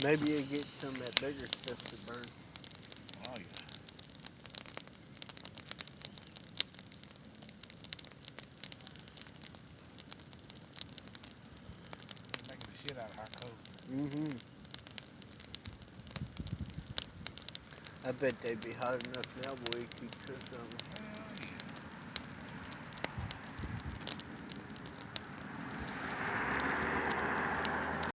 Maybe you get some of that bigger stuff to burn. Oh yeah. They're making the shit out of hot coal. Mm-hmm. I bet they'd be hot enough now where you could cook something.